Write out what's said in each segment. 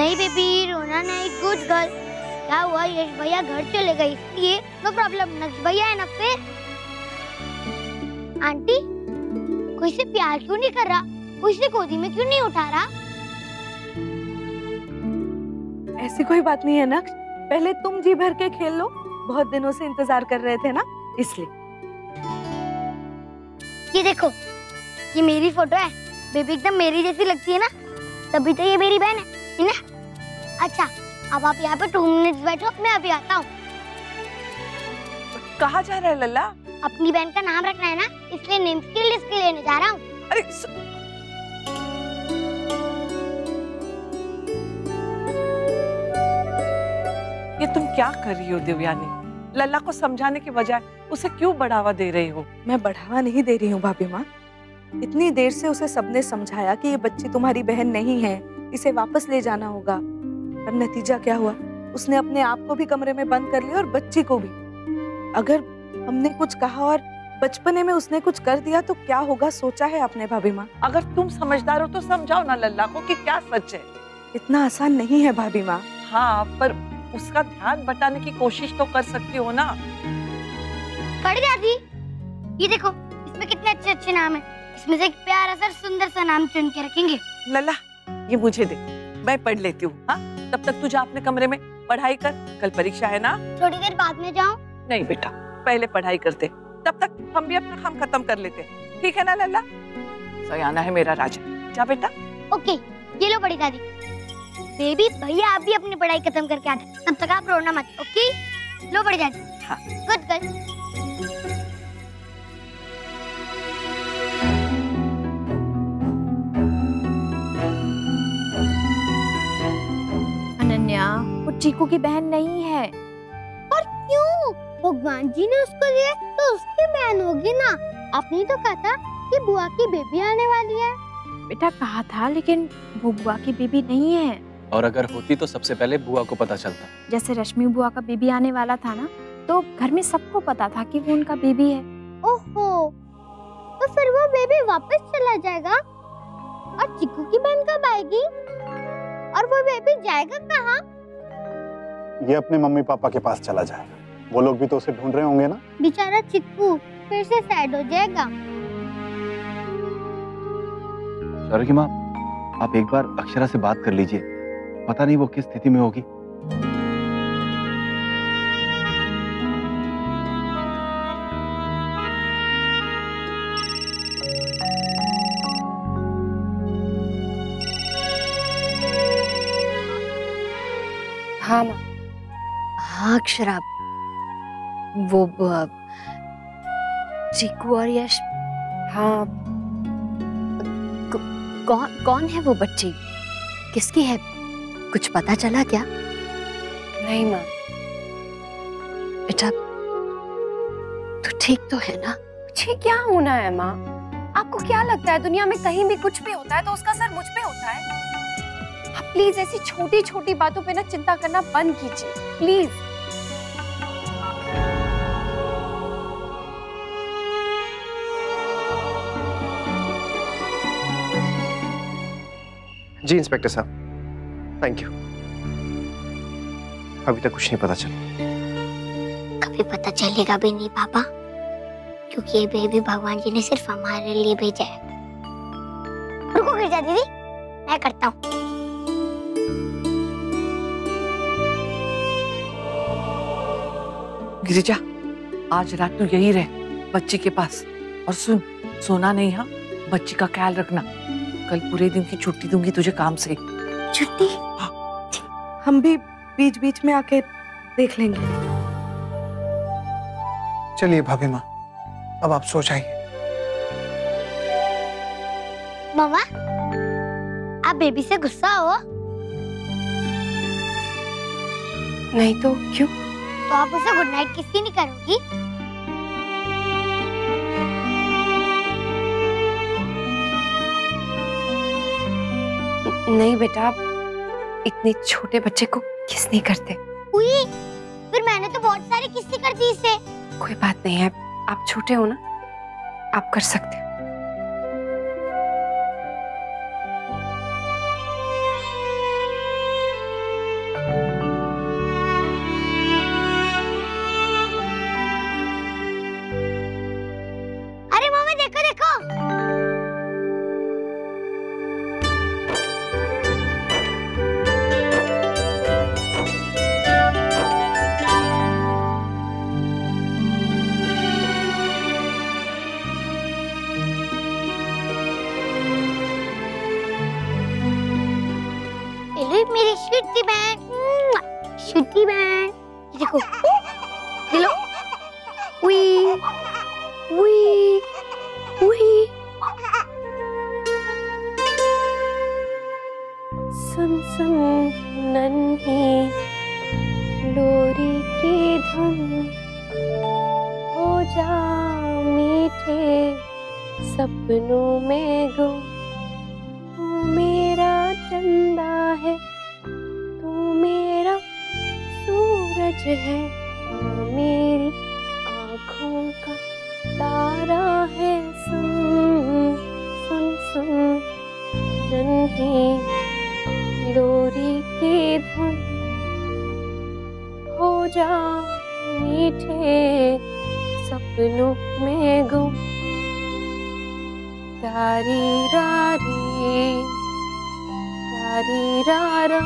नहीं बेबी, रोना नहीं, गुड गर्ल। क्या हुआ, यश भैया घर चले गए इसलिए नो प्रॉब्लम। नक्श भैया है ना फिर। आंटी, कोई से प्यार क्यों नहीं कर रहा? कोई से गोदी में क्यों नहीं उठा रहा? ऐसी कोई बात नहीं है नक्श, पहले तुम जी भर के खेल लो, बहुत दिनों से इंतजार कर रहे थे ना, इसलिए। ये देखो, ये मेरी फोटो है। बेबी एकदम मेरी जैसी लगती है ना, तभी तो ये मेरी बहन है ना? अच्छा, अब आप यहाँ पे 2 मिनट्स बैठो, मैं अभी आता हूँ। कहाँ जा रहा है लल्ला? अपनी बहन का नाम रखना है ना, इसलिए नेम की लिस्ट लेने जा रहा हूँ। अरे ये तुम क्या कर रही हो देवयानी? लल्ला को समझाने के बजाय उसे क्यों बढ़ावा दे रही हो? मैं बढ़ावा नहीं दे रही हूँ भाभी माँ। इतनी देर से उसे सबने समझाया कि ये बच्ची तुम्हारी बहन नहीं है, इसे वापस ले जाना होगा। और नतीजा क्या हुआ? उसने अपने आप को भी कमरे में बंद कर लिया और बच्ची को भी। अगर हमने कुछ कहा और बचपने में उसने कुछ कर दिया तो क्या होगा, सोचा है आपने भाभी माँ? अगर तुम समझदार हो तो समझाओ ना लल्ला को कि क्या सच है। इतना आसान नहीं है भाभी माँ। हाँ, पर उसका ध्यान बटाने की कोशिश तो कर सकती हो ना। बड़ी दादी, ये देखो, इसमें कितने अच्छे अच्छे नाम है। इसमें से एक प्यारा सा सुंदर सा नाम चुन के रखेंगे। लल्ला, ये मुझे दे, मैं पढ़ लेती हूँ। हाँ, तब तक तू जा अपने कमरे में पढ़ाई कर, कल परीक्षा है ना। थोड़ी देर बाद में जाऊँ? नहीं बेटा, पहले पढ़ाई करते, तब तक हम भी अपना काम खत्म कर लेते, ठीक है ना लल्ला? सयाना है मेरा राजा, जा बेटा। ओके, ये लो बड़ी दादी। बेबी भैया, आप भी अपनी पढ़ाई खत्म करके आते, तब तक आप रोना मत। ओके, लो बड़ी दादी। हाँ, गुड गर्ल। अनन्या, वो चीकू की बहन नहीं है। और क्यों? भगवान जी ने उसको दिया तो उसकी बहन होगी ना। आपने तो कहा था कि बुआ की बेबी आने वाली है। बेटा कहा था, लेकिन वो बुआ की बेबी नहीं है। और अगर होती तो सबसे पहले बुआ को पता चलता। जैसे रश्मि बुआ का बेबी आने वाला था ना, तो घर में सबको पता था कि वो उनका बेबी है। ओहो, तो फिर वो बेबी वापस चला जाएगा और चिक्कू की बहन कब आएगी? और वो बेबी जाएगा कहाँ? ये अपने मम्मी पापा के पास चला जाएगा, वो लोग भी तो उसे ढूंढ रहे होंगे ना। बेचारा चिक्कू फिर से सैड हो जाएगा। सर की माँ, आप एक बार अक्षरा से बात कर लीजिए, पता नहीं वो किस स्थिति में होगी। हाँ माँ। हाँ अक्षरा, वो चीकू और यश। हाँ, कौन है वो बच्ची, किसकी है, कुछ पता चला क्या? नहीं माँ। बेटा तू ठीक तो है ना? ठीक क्या होना है माँ? आपको क्या लगता है दुनिया में कहीं भी कुछ भी होता है तो उसका असर मुझ पे होता है? आप प्लीज ऐसी छोटी छोटी बातों पे ना चिंता करना बंद कीजिए, प्लीज। जी इंस्पेक्टर साहब, थैंक यू। अभी तक कुछ नहीं पता चला। कभी पता चलेगा भी नहीं पापा, क्योंकि ये बेबी भगवान जी ने सिर्फ हमारे लिए भेजा है। रुको गिरजा दीदी, मैं करता हूँ। गिरिजा, आज रात तू यही रह बच्ची के पास, और सुन, सोना नहीं, हाँ, बच्ची का ख्याल रखना। कल पूरे दिन की छुट्टी दूंगी तुझे काम से। छुट्टी? हाँ। हम भी बीच बीच में आके देख लेंगे। चलिए भाभी माँ, अब आप सो जाइए। मामा, आप बेबी से गुस्सा हो? नहीं तो क्यों? तो आप उसे गुड नाइट किस नहीं करोगी? नहीं बेटा, इतने छोटे बच्चे को किस नहीं करते। उई, फिर मैंने तो बहुत सारी किस्सें कर दी इससे। कोई बात नहीं है, आप छोटे हो ना, आप कर सकते हो। मेरी शुट्टी बहन, शुट्टी बहन। ये देखो, ये लो। उई, उई, उई। सुन सुन नन्ही लोरी की धुन, हो जा मीठे सपनों में गुम। तू मेरा चंदा है, तू मेरा सूरज है, मेरी आँखों का तारा है। सुन सुन सुन नन्ही लोरी की धुन, हो जा मीठे सपनों में गुम। तारी रारी तारी रारा,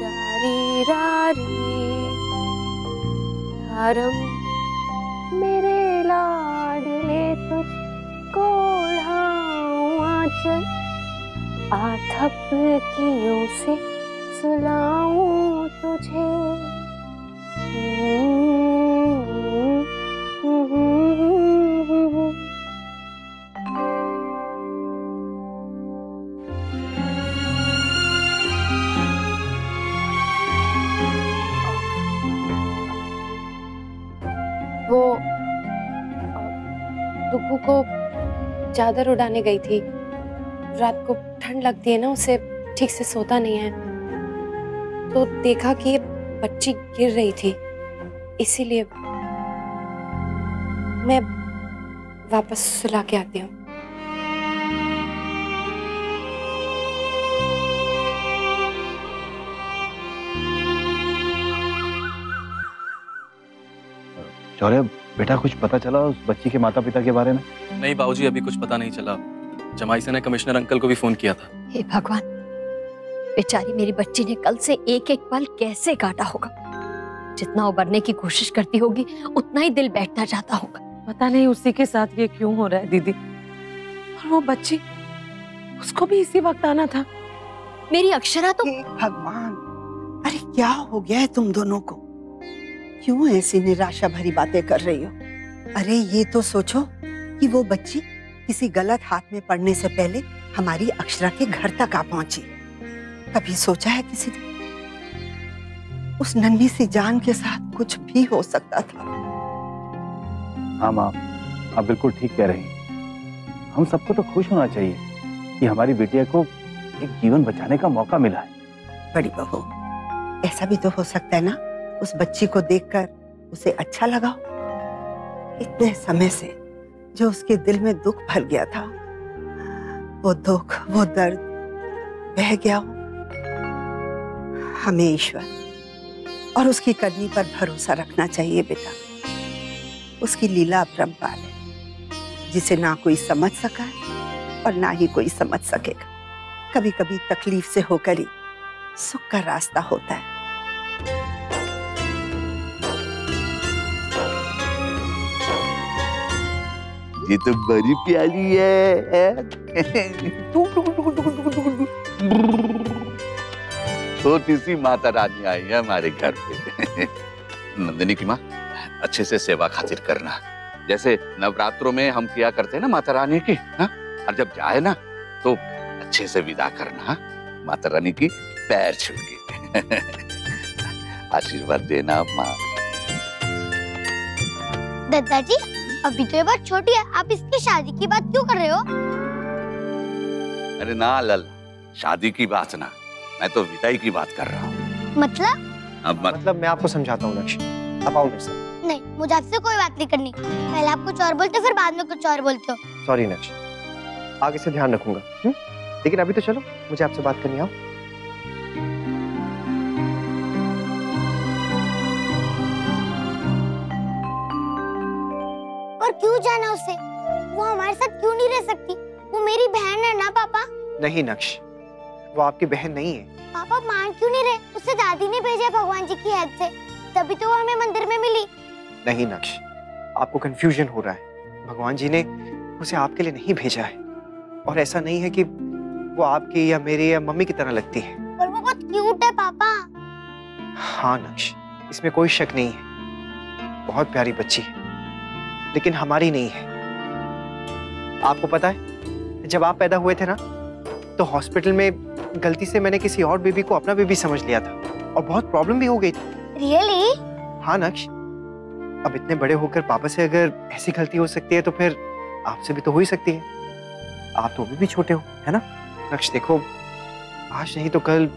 तारी रारी तारम। मेरे लाडले तुझको ओढ़ाऊं आंचल, आथपकियों से सुलाऊं तुझे। वो दुग्गू को चादर उड़ाने गई थी। रात को ठंड लगती है ना, उसे ठीक से सोता नहीं है, तो देखा कि ये बच्ची गिर रही थी, इसीलिए मैं वापस सुला के आती हूँ। शौर्य, बेटा कुछ पता चला उस बच्ची के माता पिता के बारे में? नहीं बाबूजी, अभी कुछ पता नहीं चला। जमाई से ने कमिश्नर अंकल को भी फोन किया था। हे भगवान, बेचारी मेरी बच्ची ने कल से एक एक पल कैसे काटा होगा। जितना उबरने की कोशिश करती होगी उतना ही दिल बैठता जाता होगा। पता नहीं उसी के साथ ये क्यों हो रहा है दीदी। और वो बच्ची, उसको भी इसी वक्त आना था। मेरी अक्षरा तो। हे भगवान, अरे क्या हो गया है तुम दोनों को? क्यों ऐसी निराशा भरी बातें कर रही हो? अरे ये तो सोचो कि वो बच्ची किसी गलत हाथ में पड़ने से पहले हमारी अक्षरा के घर तक आ पहुंची। कभी सोचा है किसी ने? उस नन्ही सी जान के साथ कुछ भी हो सकता था। हाँ माँ, आप बिल्कुल ठीक कह रही हैं। हम सबको तो खुश होना चाहिए कि हमारी बिटिया को एक जीवन बचाने का मौका मिला है। बड़ी बहू, ऐसा भी तो हो सकता है ना, उस बच्ची को देखकर उसे अच्छा लगा। इतने समय से जो उसके दिल में दुख भर गया था, वो दुख, वो दर्द बह गया हो। हमें ईश्वर और उसकी करनी पर भरोसा रखना चाहिए बेटा। उसकी लीला अपरंपार है, जिसे ना कोई समझ सका है और ना ही कोई समझ सकेगा। कभी कभी तकलीफ से होकर ही सुख का रास्ता होता है। ये तो बड़ी प्यारी है। छोटी सी माता रानी आई है हमारे घर पे। नंदिनी की माँ, अच्छे से सेवा खातिर करना, जैसे नवरात्रों में हम किया करते हैं ना माता रानी की। हा? और जब जाए ना तो अच्छे से विदा करना, माता रानी की पैर छू के। आशीर्वाद देना माँ। दादाजी, अभी तो ये बात छोटी है, आप इसकी शादी की बात क्यों कर रहे हो? अरे ना लल, शादी की बात ना, मैं तो विदाई की बात कर रहा हूँ। मतलब मैं आपको समझाता हूँ लक्ष्य, अब आओ मेरे साथ। नहीं, मुझे आपसे कोई बात नहीं करनी। पहले आप कुछ और बोलते हो, फिर बाद में कुछ और बोलते हो। सॉरी लक्ष्य, आगे से ध्यान रखूंगा। लेकिन अभी तो चलो, मुझे आपसे बात करनी। आओ। और क्यों जाना उसे? वो हमारे साथ क्यों नहीं रह सकती? वो मेरी बहन है ना पापा? नहीं नक्श, वो आपकी बहन नहीं है। पापा मान क्यों नहीं रहे? उसे दादी ने भेजा भगवान जी की हेल्प से, तभी तो वो हमें मंदिर में मिली। नहीं नक्श, आपको कंफ्यूजन हो रहा है। भगवान जी ने उसे आपके लिए नहीं भेजा है। और ऐसा नहीं है कि वो आपकी या मेरी या मम्मी की तरह लगती है। पर वो बहुत क्यूट है पापा। हाँ नक्श, इसमें कोई शक नहीं है, बहुत प्यारी बच्ची है, लेकिन हमारी नहीं है। आपको पता है, जब आप पैदा हुए थे ना, तो हॉस्पिटल में गलती से मैंने किसी और बेबी को अपना बेबी समझ लिया था और बहुत प्रॉब्लम भी हो गई थी। रियली? हाँ नक्श, अब इतने बड़े होकर पापा से अगर ऐसी गलती हो सकती है तो फिर आपसे भी तो हो ही सकती है। आप तो भी छोटे हो, है ना? नक्श देखो, आज नहीं तो कल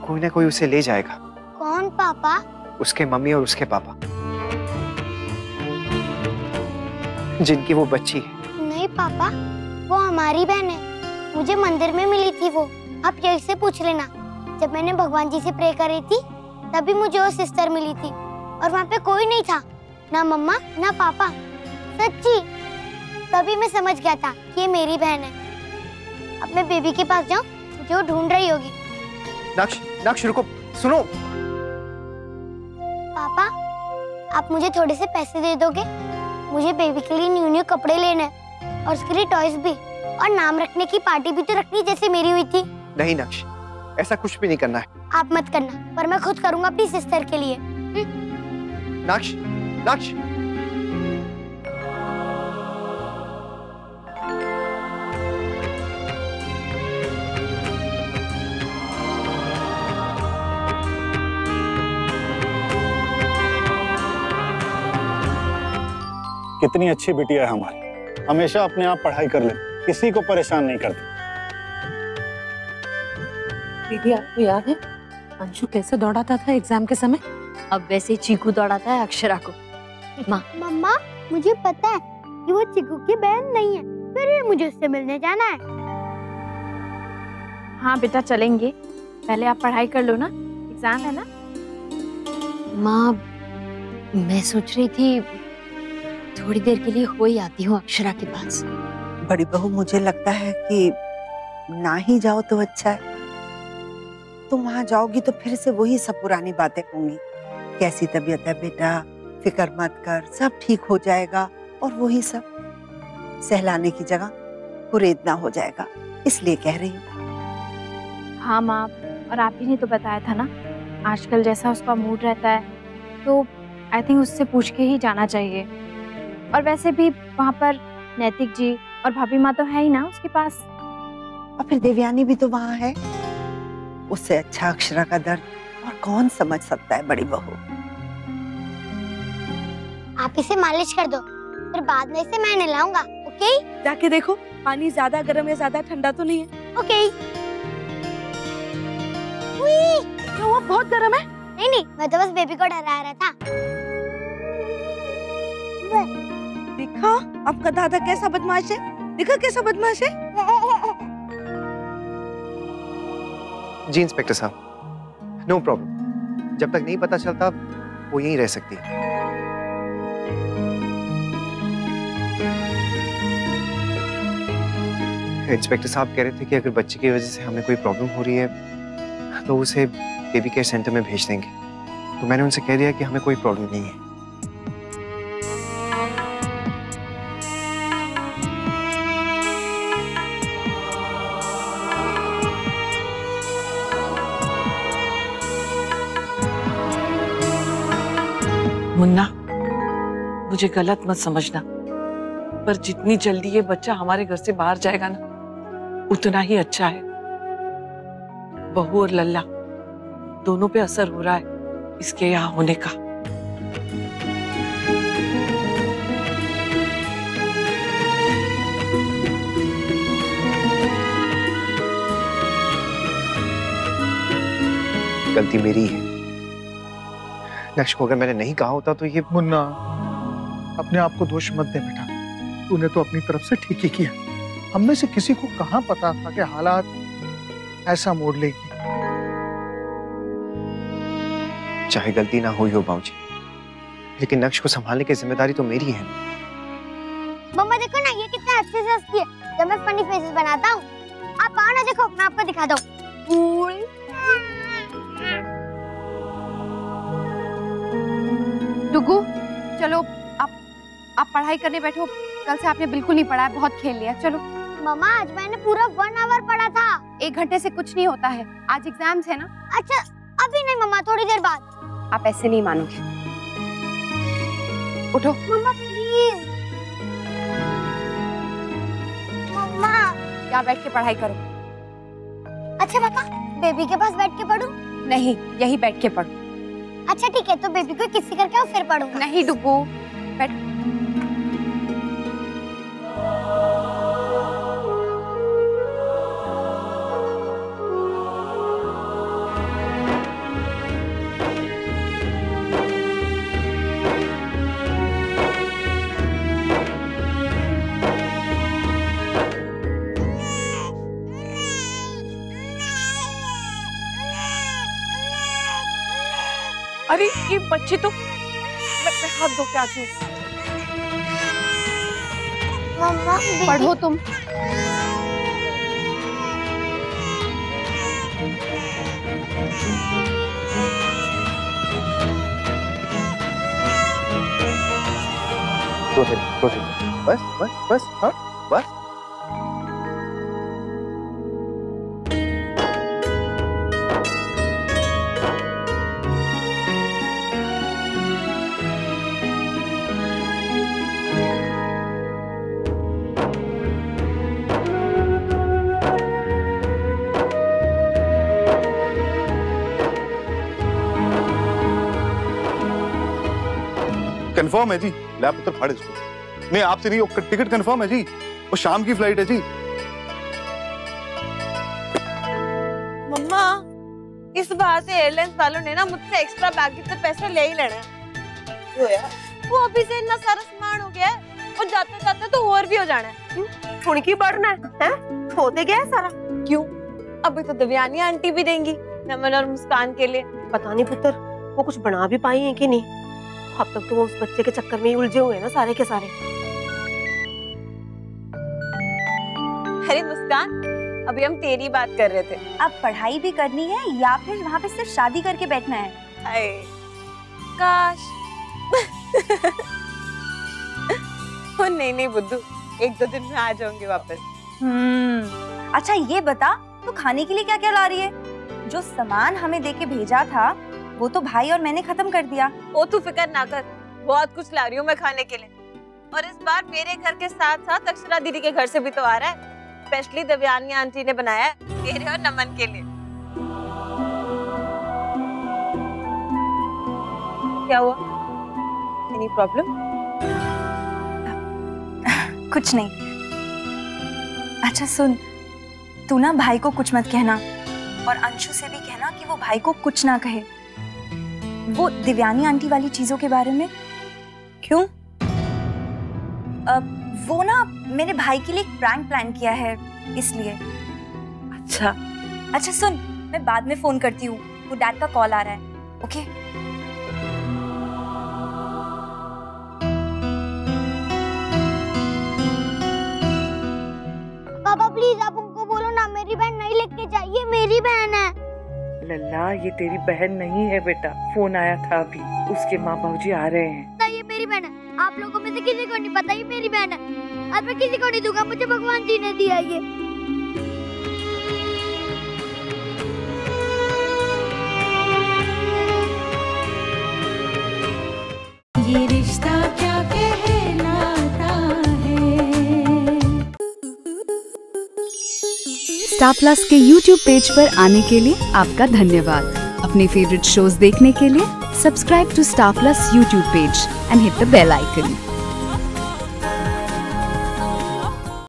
कोई ना कोई उसे ले जाएगा। कौन पापा? उसके मम्मी और उसके पापा, जिनकी वो बच्ची है। नहीं पापा, वो हमारी बहन है। मुझे मंदिर में मिली थी वो। आप यही से पूछ लेना। जब मैंने भगवान जी से प्रे करी थी, तभी मुझे वो सिस्टर मिली थी और वहाँ पे कोई नहीं था, ना मम्मा ना पापा। सच्ची, तभी मैं समझ गया था कि ये मेरी बहन है। अब मैं बेबी के पास जाऊँ, मुझे वो ढूंढ रही होगी। नक्श रुको, सुनो। पापा, आप मुझे थोड़े से पैसे दे दोगे? मुझे बेबी के लिए न्यू कपड़े लेने हैं और उसके लिए टॉयज भी, और नाम रखने की पार्टी भी तो रखनी जैसे मेरी हुई थी। नहीं नक्श, ऐसा कुछ भी नहीं करना है। आप मत करना, पर मैं खुद करूंगा अपनी सिस्टर के लिए। नक्श, नक्श। कितनी अच्छी बिटिया है हमारी, हमेशा अपने आप पढ़ाई कर ले, किसी को परेशान नहीं करती। दीदी, आपको याद है अंशु कैसे दौड़ाता था एग्जाम के समय? अब वैसे ही चीकू दौड़ाता है अक्षरा को। माँ, मम्मा, मुझे पता है कि वो चीकू की बहन नहीं है, फिर भी मुझे उससे मिलने जाना है। हाँ बेटा, चलेंगे। पहले आप पढ़ाई कर लो ना, एग्जाम है ना। माँ, मैं सोच रही थी थोड़ी देर के लिए हो ही आती हूँ अक्षरा के पास। बड़ी बहू, मुझे लगता है कि ना ही जाओ तो अच्छा है। तुम वहां जाओगी तो फिर से वही सब पुरानी बातें होंगी। कैसी तबीयत है बेटा, फिक्र मत कर, सब ठीक हो जाएगा। और वही सब सहलाने की जगह कुरेदना हो जाएगा, इसलिए कह रही हूँ। हाँ माँ, और आप ही ने तो बताया था ना, आजकल जैसा उसका मूड रहता है, तो आई थिंक उससे पूछ के ही जाना चाहिए। और वैसे भी वहाँ पर नैतिक जी और भाभी माँ तो है ही ना उसके पास। और फिर देवयानी भी तो वहाँ है। उससे अच्छा अक्षरा का दर्द और कौन समझ सकता है बड़ी बहू। आप इसे मालिश कर दो, फिर बाद में इसे मैं नहलाऊंगा। ओके? जाके देखो पानी ज्यादा गर्म या ज्यादा ठंडा तो नहीं है। ओके। क्या वो बहुत गर्म है? नहीं, मैं तो बस बेबी को डरा रहा था। देखा आपका दादा कैसा बदमाश है, देखा कैसा बदमाश है। जी इंस्पेक्टर साहब, नो प्रॉब्लम। जब तक नहीं पता चलता वो यहीं रह सकती है। इंस्पेक्टर साहब कह रहे थे कि अगर बच्चे की वजह से हमें कोई प्रॉब्लम हो रही है तो उसे बेबी केयर सेंटर में भेज देंगे। तो मैंने उनसे कह दिया कि हमें कोई प्रॉब्लम नहीं है। मुन्ना, मुझे गलत मत समझना, पर जितनी जल्दी ये बच्चा हमारे घर से बाहर जाएगा ना, उतना ही अच्छा है। बहू और लल्ला दोनों पे असर हो रहा है इसके यहाँ होने का। गलती मेरी है। नक्श को अगर मैंने नहीं कहा होता तो ये। मुन्ना, अपने आप को दोष मत दे बेटा, तूने तो अपनी तरफ से ठीक ही किया। हम में से किसी को कहाँ पता था कि हालात ऐसा मोड़ लेगी। चाहे गलती ना हुई हो बाबूजी, लेकिन नक्श को संभालने की जिम्मेदारी तो मेरी है। मम्मा देखो ना, ये कितना अच्छे से हंसती है जब मैं फनी फेसेस बनाता हूँ। आप आओ ना, देखो मैं आपको दिखाता हूँ। डुगू, चलो आप पढ़ाई करने बैठो। कल से आपने बिल्कुल नहीं पढ़ा है, बहुत खेल लिया। चलो। मम्मा, आज मैंने पूरा 1 आवर पढ़ा 1 घंटे से कुछ नहीं होता है, आज एग्जाम्स है ना। अच्छा अभी नहीं मम्मा, थोड़ी देर बाद। आप ऐसे नहीं मानोगे। उठो मम्मा प्लीज। मम्मा यहाँ बैठ के पढ़ाई करो। अच्छा मम्मा, बेबी के पास बैठ के पढ़ूं? नहीं, यही बैठ के पढ़ो। अच्छा ठीक है, तो बेबी को किसी करके फिर पढ़ूंगा। नहीं डुब्बू, बैठ। अरे ये बच्ची तो मैं हाथ धो के आती हूँ। मम्मा पढ़ो तुम। बस बस बस, हाँ बस। कंफर्म है जी, लैब उतर फाड़ इसको। नहीं आपसे नहीं, टिकट कंफर्म है जी, वो शाम की फ्लाइट है जी। मम्मा इस बार से एयरलाइंस वालों ने ना मुझसे एक्स्ट्रा बैगेज से पैसे ले ही लेना है। वो अभी से इतना सारा सामान हो गया है, और जाते जाते तो और भी हो जाना है। थोड़ी बढ़ना है? होते गया है सारा। क्यों? अभी तो दिव्यानी आंटी भी देंगी नमन और मुस्कान के लिए। पता नहीं पुत्र, वो कुछ बना भी पाई है कि नहीं। अब तक तो वो उस बच्चे के चक्कर में ही उलझे हुए हैं ना सारे के सारे। अरे मुस्कान, अभी हम तेरी बात कर रहे थे। अब पढ़ाई भी करनी है या फिर वहाँ पे सिर्फ शादी करके बैठना है? हाय काश। नहीं बुद्धू, 1-2 दिन में आ जाऊंगी वापस। अच्छा ये बता, तू खाने के लिए क्या क्या ला रही है? जो सामान हमें देके भेजा था वो तो भाई और मैंने खत्म कर दिया। ओ तू फिक्र ना कर, बहुत कुछ ला रही हूँ मैं खाने के लिए। और इस बार मेरे घर के साथ साथ अक्षरा दीदी के घर से भी तो आ रहा है। स्पेशली दिव्यानी आंटी ने बनाया है तेरे और नमन के लिए। क्या हुआ? Any problem? कुछ नहीं। अच्छा सुन, तू ना भाई को कुछ मत कहना, और अंशु से भी कहना कि वो भाई को कुछ ना कहे वो दिव्यानी आंटी वाली चीजों के बारे में। क्यों? वो ना मेरे भाई के लिए एक प्रैंक प्लान किया है, इसलिए। अच्छा सुन, मैं बाद में फोन करती हूँ, वो डैड का कॉल आ रहा है। ओके पापा प्लीज आप उनको बोलो ना, मेरी बहन नहीं लेके जाइए, मेरी बहन है। लल्ला ये तेरी बहन नहीं है बेटा, फोन आया था अभी, उसके माँ बाबूजी आ रहे हैं। ये मेरी बहन है, आप लोगों में से किसी को नहीं पता ये मेरी बहन है, और मैं किसी को नहीं दूंगा, मुझे भगवान जी ने दिया ये रिश्ता क्या कहलाता है। स्टार प्लस के YouTube पेज पर आने के लिए आपका धन्यवाद। अपने फेवरेट शोज देखने के लिए subscribe to Star Plus YouTube page and hit the bell icon.